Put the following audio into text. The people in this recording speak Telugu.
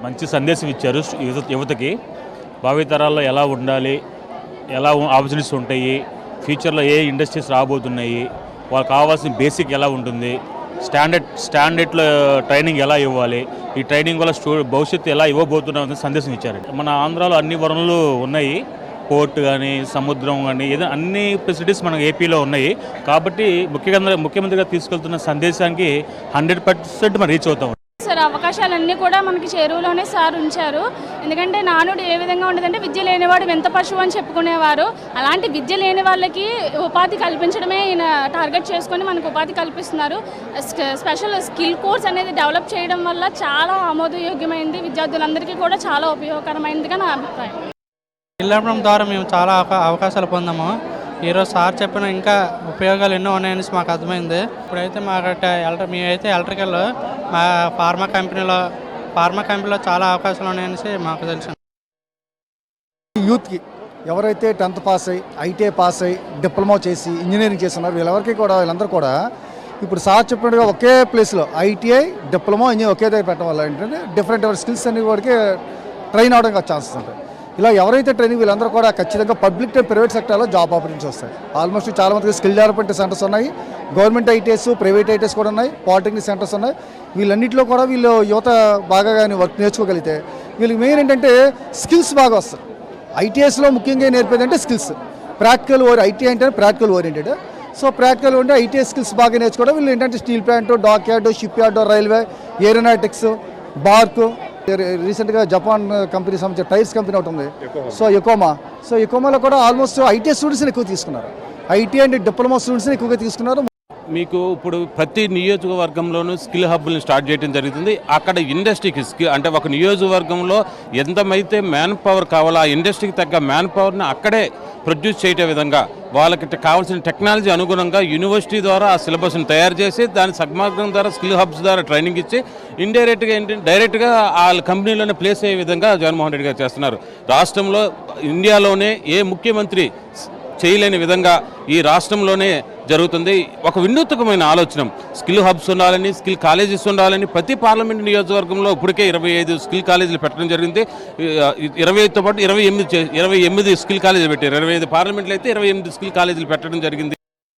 మంచి సందేశం ఇచ్చారు యువతకి. భావితరాల్లో ఎలా ఉండాలి, ఎలా ఆపర్చునిటీస్ ఉంటాయి, ఫ్యూచర్లో ఏ ఇండస్ట్రీస్ రాబోతున్నాయి, వాళ్ళకి కావాల్సిన బేసిక్ ఎలా ఉంటుంది, స్టాండర్డ్లో ట్రైనింగ్ ఎలా ఇవ్వాలి, ఈ ట్రైనింగ్ వల్ల భవిష్యత్తు ఎలా ఇవ్వబోతున్నామని సందేశం ఇచ్చారు. మన ఆంధ్రాలో అన్ని వనరులు ఉన్నాయి, పోర్ట్ కానీ సముద్రం కానీ ఏదో అన్ని ఫెసిలిటీస్ మన ఏపీలో ఉన్నాయి. కాబట్టి ముఖ్యమంత్రిగా తీసుకెళ్తున్న సందేశానికి 100% మనం రీచ్ అవుతాం. సార్ అవకాశాలన్నీ కూడా మనకి చేరువలోనే సార్ ఉంచారు. ఎందుకంటే నానుడు ఏ విధంగా ఉండదంటే విద్య లేనివాడు ఎంత పశువు అని చెప్పుకునేవారు. అలాంటి విద్య లేని వాళ్ళకి ఉపాధి కల్పించడమే ఈయన టార్గెట్ చేసుకొని మనకు ఉపాధి కల్పిస్తున్నారు. స్పెషల్ స్కిల్ కోర్స్ అనేది డెవలప్ చేయడం వల్ల చాలా ఆమోదయోగ్యమైంది, విద్యార్థులందరికీ కూడా చాలా ఉపయోగకరమైనదిగా నా అభిప్రాయం. వెళ్ళడం ద్వారా మేము చాలా అవకాశాలు పొందాము. ఈరోజు సార్ చెప్పిన ఇంకా ఉపయోగాలు ఎన్నో ఉన్నాయని మాకు అర్థమైంది. ఇప్పుడైతే మేమైతే ఎలక్ట్రికల్ మా ఫార్మా కంపెనీలో చాలా అవకాశాలు ఉన్నాయని మాకు తెలుసు. యూత్కి ఎవరైతే 10th పాస్ అయ్యి ఐటీఐ పాస్ అయ్యి డిప్లొమా చేసి ఇంజనీరింగ్ చేస్తున్నారు వీళ్ళందరూ కూడా ఇప్పుడు సార్ చెప్పినట్టుగా ఒకే ప్లేస్లో ఐటీఐ డిప్లొమా ఇంజనీరింగ్ ఒకే దగ్గర పెట్టడం వల్ల ఏంటంటే డిఫరెంట్ స్కిల్స్ అన్ని వాడికి ట్రైన్ అవడానికి ఛాన్సెస్ ఉంటాయి. ఇలా ఎవరైతే ట్రైనింగ్ వీళ్ళందరూ కూడా ఖచ్చితంగా పబ్లిక్ అండ్ ప్రైవేట్ సెక్టర్లో జాబ్ ఆపర్చునిటీస్ వస్తాయి. ఆల్మోస్ట్ చాలా మందికి స్కిల్ డెవలప్మెంట్ సెంటర్స్ ఉన్నాయి, గవర్నమెంట్ ఐటీఎస్ ప్రైవేట్ ఐటీఎస్ కూడా ఉన్నాయి, పాలిటెక్నిక్ సెంటర్స్ ఉన్నాయి. వీళ్ళన్నింటిలో కూడా వీళ్ళు యువత బాగా కానీ వర్క్ నేర్చుకోగలిగితే వీళ్ళకి మెయిన్ ఏంటంటే స్కిల్స్ బాగా వస్తాయి. ఐటీఎస్లో ముఖ్యంగా నేర్పేది అంటే స్కిల్స్, ప్రాక్టికల్ ఐటీ అంటే ప్రాక్టికల్ ఓరియంటెడ్. సో ప్రాక్టికల్ అంటే ఐటీఎస్ స్కిల్స్ బాగా నేర్చుకోవడం వీళ్ళు ఏంటంటే steel plant, dockyard, shipyard, railway, aeronautics, BARC, రీసెంట్గా జపాన్ కంపెనీ సంబంధించిన టైర్స్ కంపెనీ ఒకటి ఉంది, సో ఎకోమాలో కూడా ఆల్మోస్ట్ ఐటీ స్టూడెంట్స్ని ఎక్కువ తీసుకున్నారు, ఐటీ అండ్ డిప్లొమా స్టూడెంట్స్ని ఎక్కువగా తీసుకున్నారు. మీకు ఇప్పుడు ప్రతి నియోజకవర్గంలోనూ స్కిల్ హబ్ని స్టార్ట్ చేయడం జరుగుతుంది. అక్కడ ఇండస్ట్రీకి అంటే ఒక నియోజకవర్గంలో ఎంతమైతే మ్యాన్ పవర్ కావాలో ఆ ఇండస్ట్రీకి తగ్గ మ్యాన్ పవర్ని అక్కడే ప్రొడ్యూస్ చేయటం విధంగా వాళ్ళకి కావాల్సిన టెక్నాలజీ అనుగుణంగా యూనివర్సిటీ ద్వారా ఆ సిలబస్ని తయారు చేసి దాని సగ్మార్గం ద్వారా స్కిల్ హబ్స్ ద్వారా ట్రైనింగ్ ఇచ్చి ఇండైరెక్ట్గా డైరెక్ట్గా ఆ కంపెనీలోనే ప్లేస్ అయ్యే విధంగా జగన్మోహన్ రెడ్డి గారు చేస్తున్నారు. రాష్ట్రంలో ఇండియాలోనే ఏ ముఖ్యమంత్రి చేయలేని విధంగా ఈ రాష్ట్రంలోనే జరుగుతుంది. ఒక వినూత్నమైన ఆలోచన, స్కిల్ హబ్స్ ఉండాలని, స్కిల్ కాలేజెస్ ఉండాలని. ప్రతి పార్లమెంట్ నియోజకవర్గంలో ఇప్పటికే 25 స్కిల్ కాలేజీలు పెట్టడం జరిగింది. 25తో పాటు 28 స్కిల్ కాలేజీలు పెట్టారు. 25 పార్లమెంట్లో అయితే 28 స్కిల్ కాలేజీలు పెట్టడం జరిగింది.